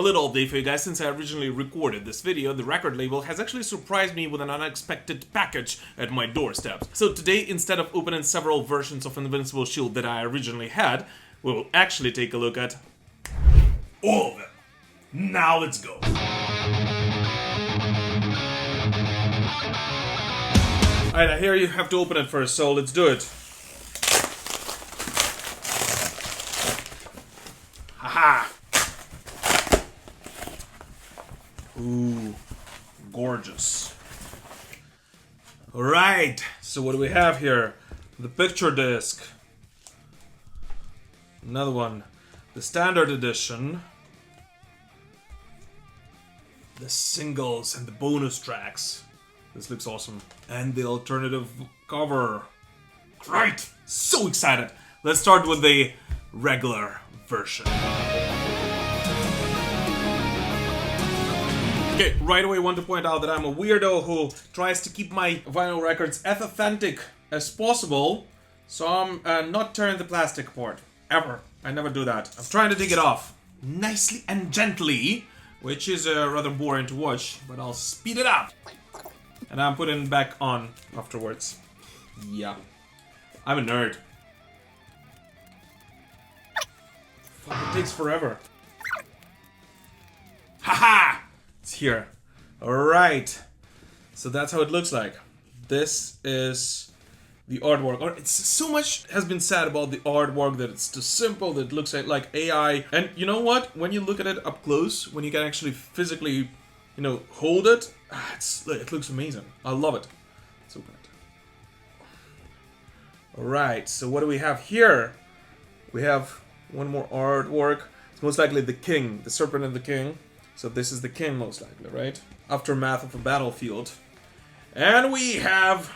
A little update for you guys. Since I originally recorded this video, the record label has actually surprised me with an unexpected package at my doorstep. So today, instead of opening several versions of Invincible Shield that I originally had, we'll actually take a look at all of them. Now let's go. Alright, I hear you have to open it first, so let's do it. Haha! Ooh, gorgeous. Alright, so what do we have here? The picture disc. Another one. The standard edition. The singles and the bonus tracks. This looks awesome. And the alternative cover. Great! So excited! Let's start with the regular version. Okay, right away I want to point out that I'm a weirdo who tries to keep my vinyl records as authentic as possible, so I'm not tearing the plastic apart. Ever. I never do that. I'm trying to take it off nicely and gently, which is rather boring to watch, but I'll speed it up. And I'm putting it back on afterwards. Yeah. I'm a nerd. Fuck, it takes forever. Haha! It's here. Alright. So that's how it looks like. This is the artwork. It's so much has been said about the artwork that it's too simple, that it looks like AI. And you know what? When you look at it up close, when you can actually physically, hold it, it looks amazing. I love it. Let's open it. Alright, so what do we have here? We have one more artwork. It's most likely the king, the serpent and the king. So this is the king, most likely, right? Aftermath of a battlefield. And we have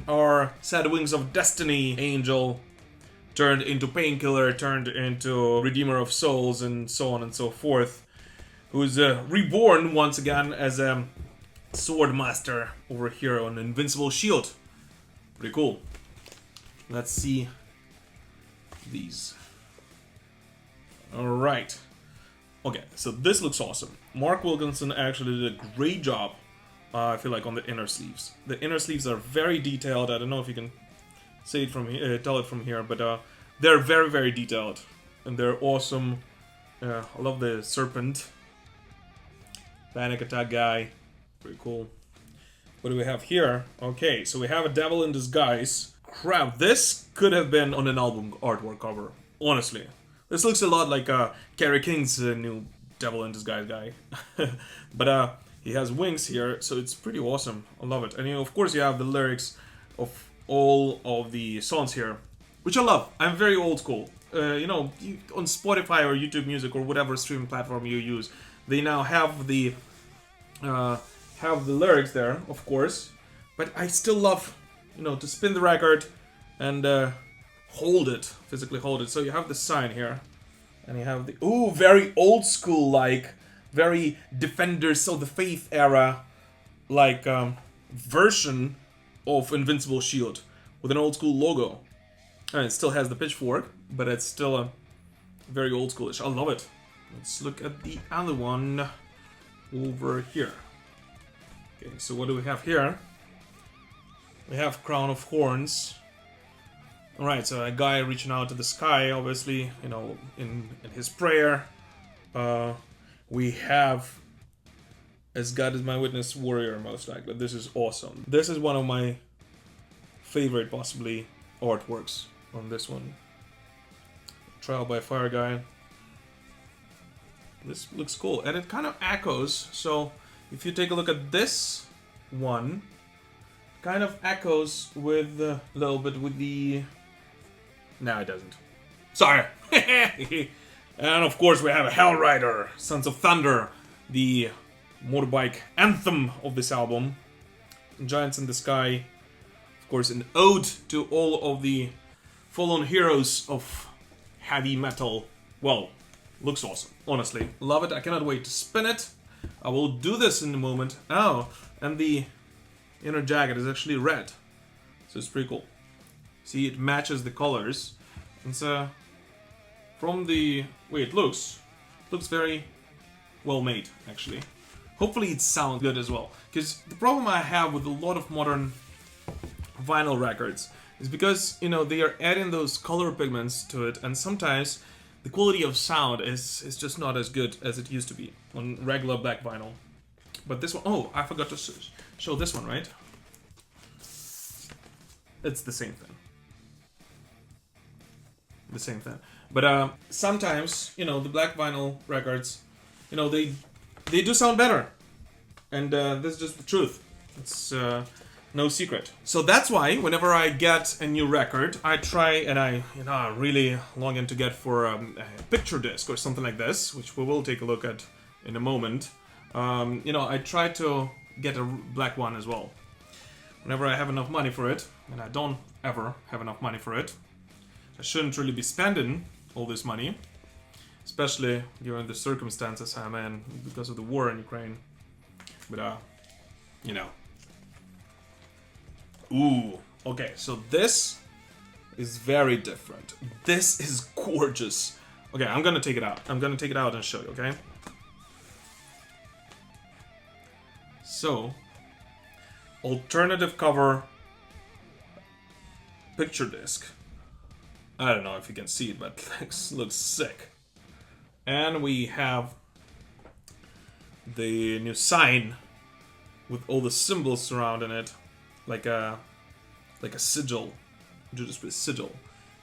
our Sad Wings of Destiny angel turned into Painkiller, turned into Redeemer of Souls, and so on and so forth. Who's reborn once again as a sword master over here on Invincible Shield. Pretty cool. Let's see these. Alright. Okay, so this looks awesome. Mark Wilkinson actually did a great job, I feel like, on the inner sleeves. The inner sleeves are very detailed. I don't know if you can say it from here, tell it from here, but they're very, very detailed. And they're awesome. I love the serpent. Panic attack guy. Pretty cool. What do we have here? Okay, so we have a devil in disguise. Crap, this could have been on an album artwork cover, honestly. This looks a lot like Kerry King's new Devil in Disguise guy. But he has wings here, so it's pretty awesome. I love it. And of course you have the lyrics of all of the songs here, which I love. I'm very old school. On Spotify or YouTube Music or whatever streaming platform you use, they now have the lyrics there, of course. But I still love, to spin the record and physically hold it. So you have the sign here, and you have the very old school, like very Defenders of the Faith era, like version of Invincible Shield with an old school logo, and it still has the pitchfork, but it's still a very old schoolish. I love it. Let's look at the other one over here. Okay, so what do we have here? We have Crown of Horns. Alright, so a guy reaching out to the sky, obviously, in his prayer. We have As God Is My Witness Warrior, most likely. This is awesome. This is one of my favorite, possibly, artworks on this one. Trial by Fire guy. This looks cool, and it kind of echoes, so if you take a look at this one, kind of echoes with a little bit with the... No, it doesn't. Sorry. And of course we have a Hell Rider, Sons of Thunder, the motorbike anthem of this album. Giants in the Sky, of course, an ode to all of the fallen heroes of heavy metal. Well, looks awesome, honestly. Love it. I cannot wait to spin it. I will do this in a moment. Oh, and the inner jacket is actually red, so it's pretty cool. See, it matches the colors. It's from the way it looks very well made, actually. Hopefully it sounds good as well. Because the problem I have with a lot of modern vinyl records is because, you know, they are adding those color pigments to it, and sometimes the quality of sound is just not as good as it used to be on regular black vinyl. But this one, oh, I forgot to show this one, right? It's the same thing. The same thing. But sometimes, you know, the black vinyl records, you know, they do sound better. And this is just the truth. It's no secret. So that's why whenever I get a new record, I try and I really longing to get for a picture disc or something like this, which we will take a look at in a moment. You know, I try to get a black one as well. Whenever I have enough money for it, and I don't ever have enough money for it, I shouldn't really be spending all this money, especially given the circumstances I'm in because of the war in Ukraine. But, you know. Ooh, okay, so this is very different. This is gorgeous. Okay, I'm gonna take it out. I'm gonna take it out and show you, okay? So, alternative cover picture disc. I don't know if you can see it, but it looks sick. And we have the new sign with all the symbols surrounding it, like a sigil, Judas Priest sigil.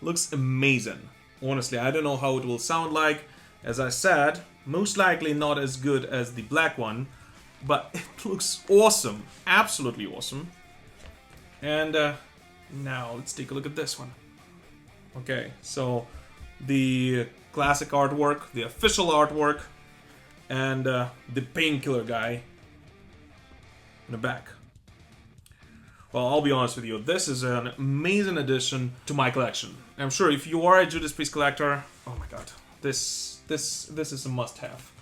Looks amazing. Honestly, I don't know how it will sound like. As I said, most likely not as good as the black one, but it looks awesome, absolutely awesome. And now let's take a look at this one. Okay, so the classic artwork, the official artwork, and the painkiller guy in the back. Well, I'll be honest with you, this is an amazing addition to my collection. I'm sure if you are a Judas Priest collector, oh my god, this is a must-have,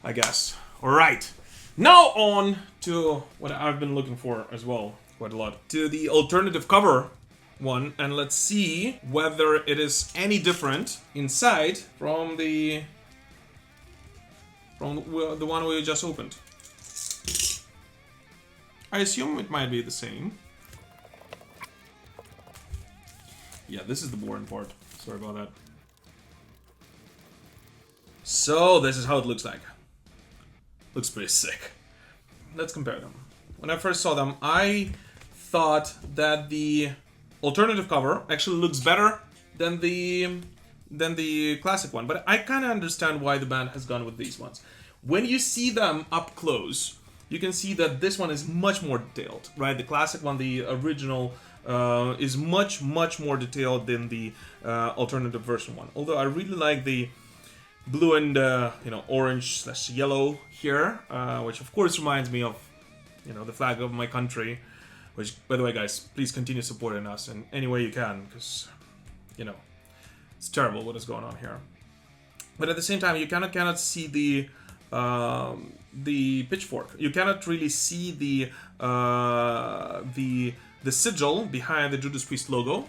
I guess. Alright, now on to what I've been looking for as well, quite a lot. To the alternative cover one, and let's see whether it is any different inside from the one we just opened. I assume it might be the same. Yeah, this is the boring part. Sorry about that. So, this is how it looks like. Looks pretty sick. Let's compare them. When I first saw them, I thought that the alternative cover actually looks better than the classic one, but I kind of understand why the band has gone with these ones. When you see them up close, you can see that this one is much more detailed, right? The classic one, the original, is much more detailed than the alternative version one. Although I really like the blue and orange/yellow here, which of course reminds me of the flag of my country. Which, by the way, guys, please continue supporting us in any way you can, because it's terrible what is going on here. But at the same time, you cannot see the pitchfork. You cannot really see the sigil behind the Judas Priest logo.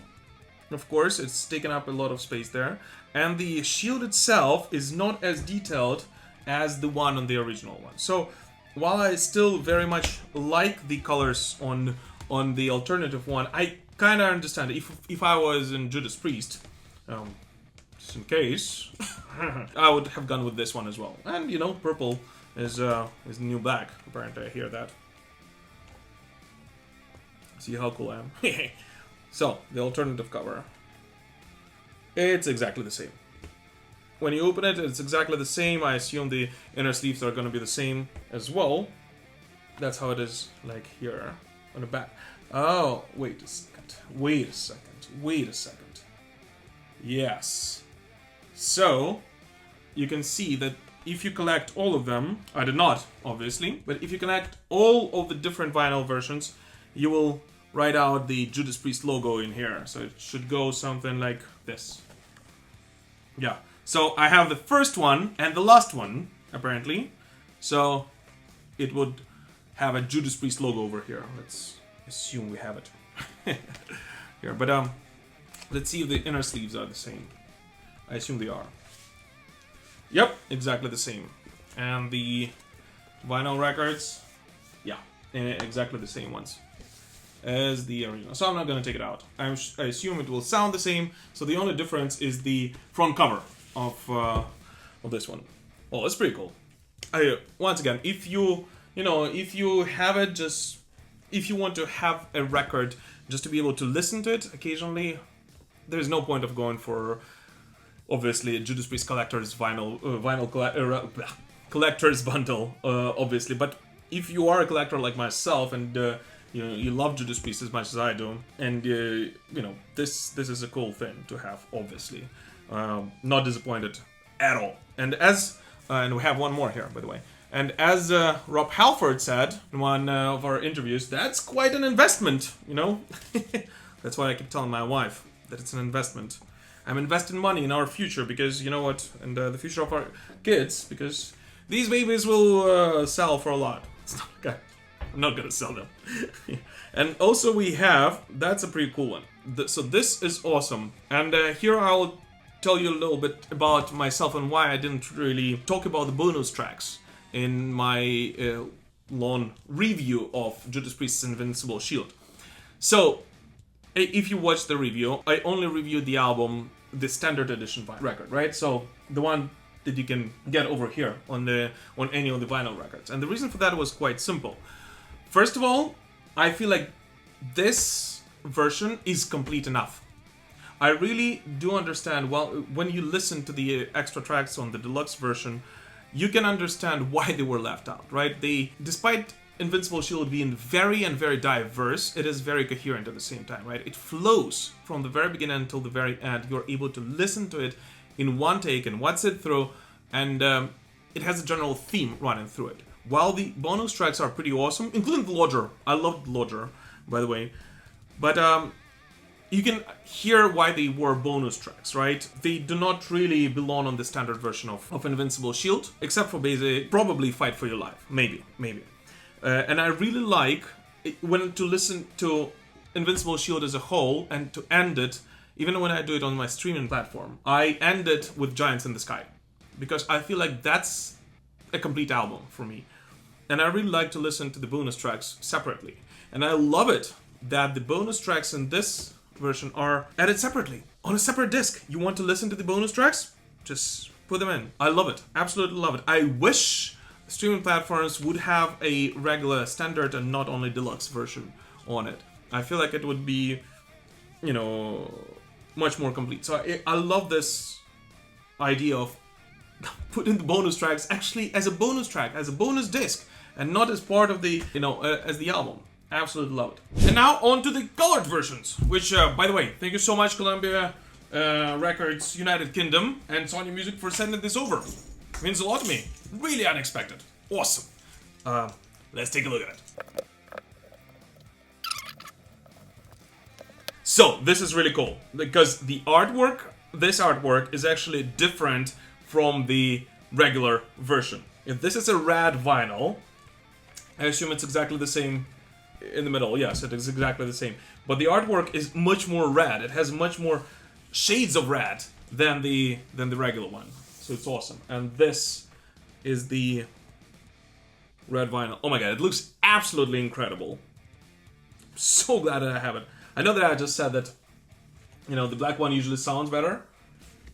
Of course, it's taken up a lot of space there. And the shield itself is not as detailed as the one on the original one. So, while I still very much like the colors on the alternative one, I kind of understand it. If I was in Judas Priest, just in case, I would have gone with this one as well. And, purple is the new black, apparently. I hear that. See how cool I am. So, the alternative cover. It's exactly the same. When you open it, it's exactly the same. I assume the inner sleeves are going to be the same as well. That's how it is, like here on the back. Oh, wait a second. Wait a second. Wait a second. Yes. So, you can see that if you collect all of them, I did not, obviously, but if you collect all of the different vinyl versions, you will write out the Judas Priest logo in here. So it should go something like this. Yeah. So I have the first one and the last one, apparently. So it would have a Judas Priest logo over here. Let's assume we have it here. But let's see if the inner sleeves are the same. I assume they are. Yep, exactly the same. And the vinyl records, yeah, exactly the same ones as the original. So I'm not going to take it out. I assume it will sound the same. So the only difference is the front cover of this one. Well, it's pretty cool. Once again, if you have it, just if you want to have a record just to be able to listen to it occasionally, there's no point of going for obviously Judas Priest collector's collector's bundle, obviously. But if you are a collector like myself and you love Judas Priest as much as I do, and this is a cool thing to have, obviously. Not disappointed at all. And and we have one more here, by the way. And as Rob Halford said in one of our interviews, that's quite an investment, That's why I keep telling my wife that it's an investment. I'm investing money in our future because, you know what, and the future of our kids, because these babies will sell for a lot. It's not like I'm not gonna sell them. And also we have, that's a pretty cool one. So this is awesome. And here I'll tell you a little bit about myself and why I didn't really talk about the bonus tracks in my long review of Judas Priest's Invincible Shield. So, if you watch the review, I only reviewed the album, the standard edition vinyl record, right? So, the one that you can get over here on any of the vinyl records. And the reason for that was quite simple. First of all, I feel like this version is complete enough. I really do understand, well, when you listen to the extra tracks on the deluxe version, you can understand why they were left out, right? Despite Invincible Shield being very and very diverse, it is very coherent at the same time, right? It flows from the very beginning until the very end. You're able to listen to it in one take and watch it through, and it has a general theme running through it. While the bonus tracks are pretty awesome, including the Lodger. I loved Lodger, by the way. But you can hear why they were bonus tracks, right? They do not really belong on the standard version of Invincible Shield, except for probably Fight for Your Life. Maybe. And I really like when to listen to Invincible Shield as a whole and to end it, even when I do it on my streaming platform, I end it with Giants in the Sky. Because I feel like that's a complete album for me. And I really like to listen to the bonus tracks separately. And I love it that the bonus tracks in this version are added separately on a separate disc. You want to listen to the bonus tracks? Just put them in. I love it. Absolutely love it. I wish streaming platforms would have a regular standard and not only deluxe version on it. I feel like it would be, much more complete. So I love this idea of putting the bonus tracks actually as a bonus track, as a bonus disc, and not as part of the, as the album. Absolutely love it. And now on to the colored versions, which, by the way, thank you so much, Columbia Records United Kingdom and Sony Music for sending this over. It means a lot to me. Really unexpected. Awesome. Let's take a look at it. So, this is really cool, because this artwork is actually different from the regular version. If this is a rad vinyl, I assume it's exactly the same in the middle. Yes, it is exactly the same. But the artwork is much more rad. It has much more shades of rad than the regular one. So it's awesome. And this is the red vinyl. Oh my god, it looks absolutely incredible. I'm so glad that I have it. I know that I just said that, the black one usually sounds better.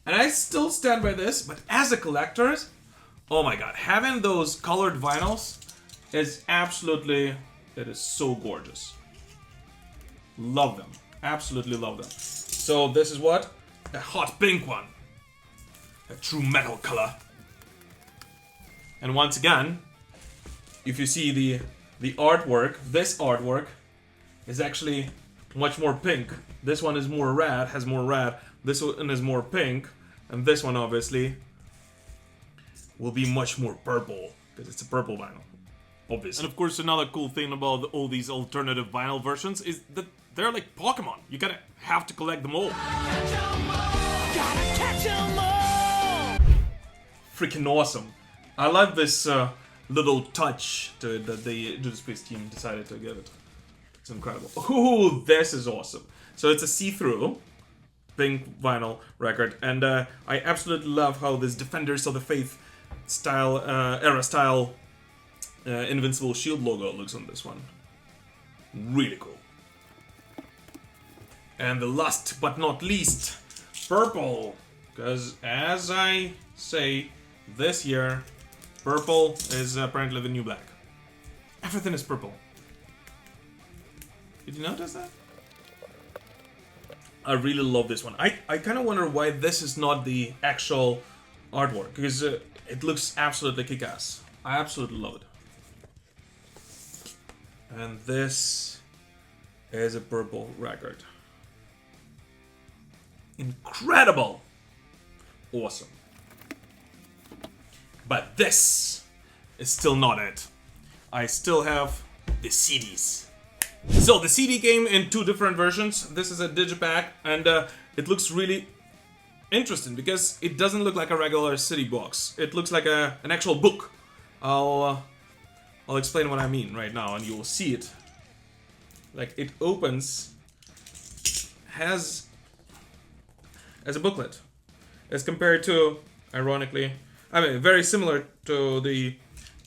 And I still stand by this, but as a collector, oh my god, having those colored vinyls is it is so gorgeous. Love them. Absolutely love them. So this is what? A hot pink one. A true metal color. And once again, if you see the artwork, this artwork is actually much more pink. This one is more red, has more red. This one is more pink. And this one, obviously, will be much more purple, because it's a purple vinyl, obviously. And of course, another cool thing about all these alternative vinyl versions is that they're like Pokemon. You gotta have to collect them all. Freaking awesome. I love this little touch to it that the Judas Priest team decided to give it. It's incredible. Ooh, this is awesome. So it's a see-through pink vinyl record, and I absolutely love how this Defenders of the Faith style, era style Invincible Shield logo looks on this one. Really cool. And the last but not least, purple. Because as I say, this year, purple is apparently the new black. Everything is purple. Did you notice that? I really love this one. I kind of wonder why this is not the actual artwork, because it looks absolutely kick-ass. I absolutely love it. And this is a purple record. Incredible! Awesome. But this is still not it. I still have the CDs. So the CD came in 2 different versions. This is a digipack, and it looks really interesting because it doesn't look like a regular CD box. It looks like an actual book. I'll explain what I mean right now, and you will see it. Like, it opens, has as a booklet, as compared to, ironically, I mean, very similar to the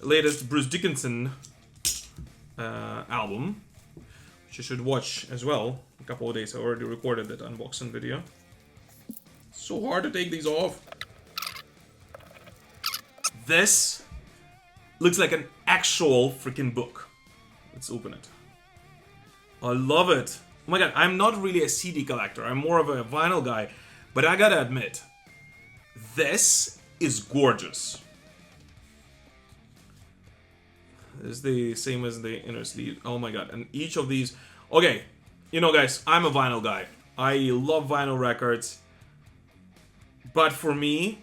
latest Bruce Dickinson album, which you should watch as well. A couple of days I already recorded that unboxing video. So hard to take these off. This looks like an actual freaking book. Let's open it. I love it. Oh my god, I'm not really a CD collector. I'm more of a vinyl guy. But I gotta admit, this is gorgeous. It's the same as the inner sleeve. Oh my god, and each of these... Okay, you know guys, I'm a vinyl guy. I love vinyl records. But for me,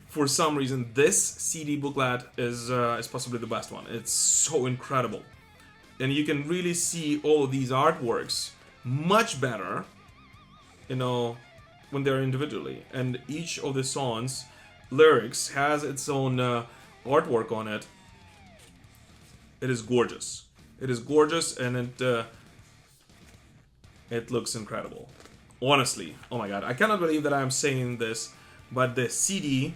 for some reason, this CD booklet is possibly the best one. It's so incredible. And you can really see all of these artworks much better, you know, when they're individually. And each of the songs, lyrics, has its own artwork on it. It is gorgeous. It is gorgeous, and it looks incredible. Honestly, oh my god, I cannot believe that I'm saying this, but the CD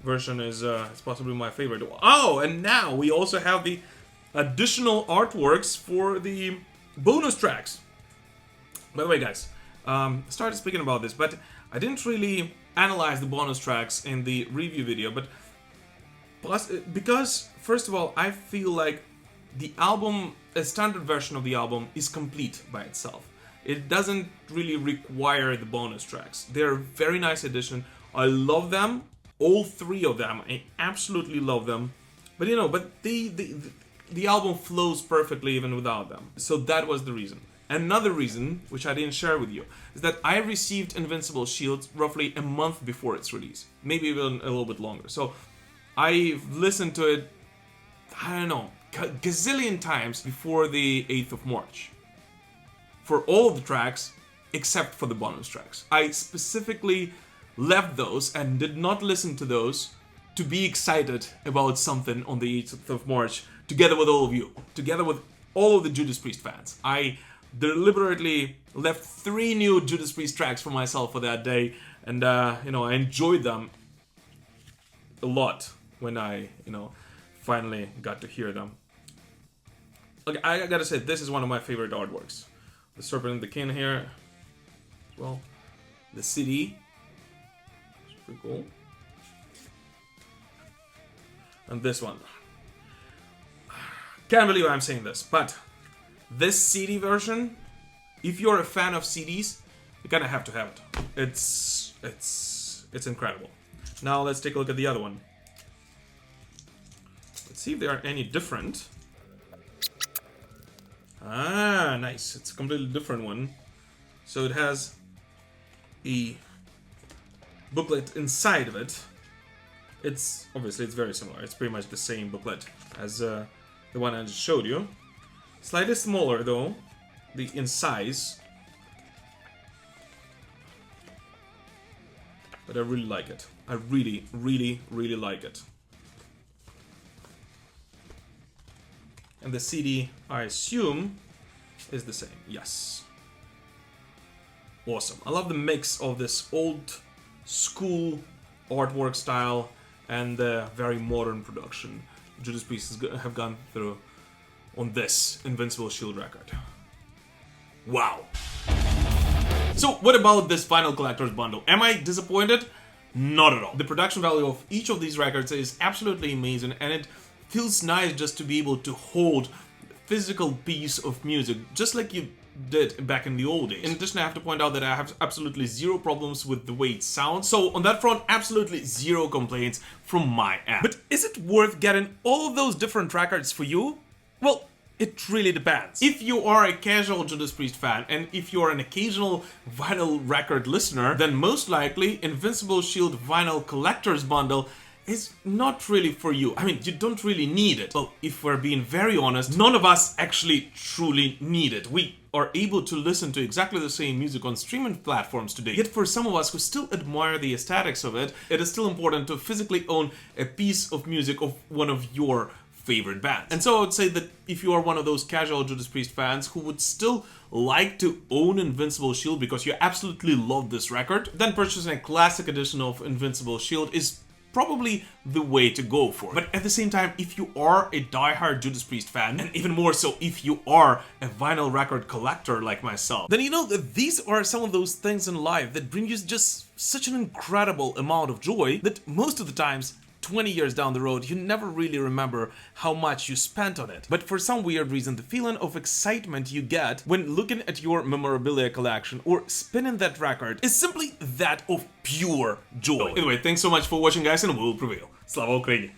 version is possibly my favorite. Oh, and now we also have the additional artworks for the bonus tracks. By the way, guys, started speaking about this, but I didn't really analyze the bonus tracks in the review video, but because, first of all, I feel like the album, a standard version of the album, is complete by itself. It doesn't really require the bonus tracks. They're a very nice addition. I love them, all 3 of them. I absolutely love them. But you know, the album flows perfectly even without them. So that was the reason. Another reason, which I didn't share with you, is that I received Invincible Shield roughly a month before its release. Maybe even a little bit longer. So I've listened to it, I don't know, gazillion times before the 8th of March. For all of the tracks, except for the bonus tracks. I specifically left those and did not listen to those to be excited about something on the 8th of March, together with all of you, together with all of the Judas Priest fans. I deliberately left 3 new Judas Priest tracks for myself for that day, and you know, I enjoyed them a lot when I, you know, finally got to hear them. Okay, I gotta say, this is one of my favorite artworks. The Serpent and the King here, as well. The CD, it's pretty cool. And this one. Can't believe I'm saying this, but this CD version, if you're a fan of CDs, you're gonna have to have it. It's incredible. Now let's take a look at the other one. Let's see if they are any different. Ah, nice. It's a completely different one. So it has a booklet inside of it. It's obviously it's very similar. It's pretty much the same booklet as the one I just showed you. Slightly smaller though, in size. But I really like it. I really, really, really like it. And the CD, I assume, is the same. Yes. Awesome. I love the mix of this old school artwork style and the very modern production Judas Priest have gone through on this Invincible Shield record. Wow. So what about this vinyl collector's bundle? Am I disappointed? Not at all. The production value of each of these records is absolutely amazing, and it feels nice just to be able to hold a physical piece of music, just like you did back in the old days. In addition, I have to point out that I have absolutely zero problems with the way it sounds, so on that front, absolutely zero complaints from my end. But is it worth getting all of those different records for you? Well, it really depends. If you are a casual Judas Priest fan, and if you're an occasional vinyl record listener, then most likely Invincible Shield Vinyl Collector's Bundle is not really for you. I mean, you don't really need it. Well, if we're being very honest, none of us actually truly need it. We are able to listen to exactly the same music on streaming platforms today. Yet for some of us who still admire the aesthetics of it, it is still important to physically own a piece of music of one of your favorite bands. And so I would say that if you are one of those casual Judas Priest fans who would still like to own Invincible Shield because you absolutely love this record, then purchasing a classic edition of Invincible Shield is probably the way to go for it. But at the same time, if you are a diehard Judas Priest fan, and even more so if you are a vinyl record collector like myself, then you know that these are some of those things in life that bring you just such an incredible amount of joy that most of the times 20 years down the road, you never really remember how much you spent on it. But for some weird reason, the feeling of excitement you get when looking at your memorabilia collection or spinning that record is simply that of pure joy. Anyway, thanks so much for watching, guys, and we'll prevail. Slava Ukraini!